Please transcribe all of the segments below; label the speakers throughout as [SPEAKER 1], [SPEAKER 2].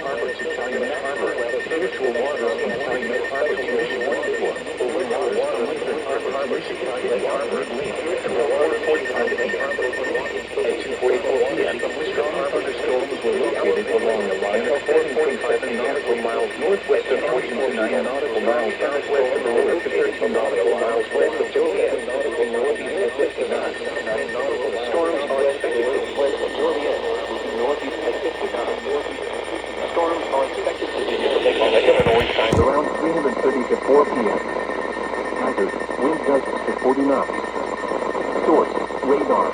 [SPEAKER 1] Harbor to Calumet Harbor. Spiritual waters in Calumet Harbor to Mission 1 over waters from Lincoln Harbor to Calumet Harbor. At 4:45 p.m. At 2:44 p.m. Strong thunderstorms were located along the line of 447 nautical miles northwest of 429 nautical miles southwest of Aurora to 13 nautical miles west of Joliet. Northeast at 59 nautical storms are expected to west of Joliet. Northeast at 59. Storms are expected to be around 3:30 to 4 p.m. Hazard, wind gusts to 40 knots. Source, radar.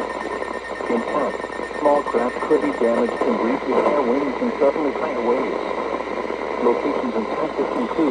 [SPEAKER 1] Intent, small craft could be damaged from breezy higher winds and suddenly higher waves. Locations and tactics include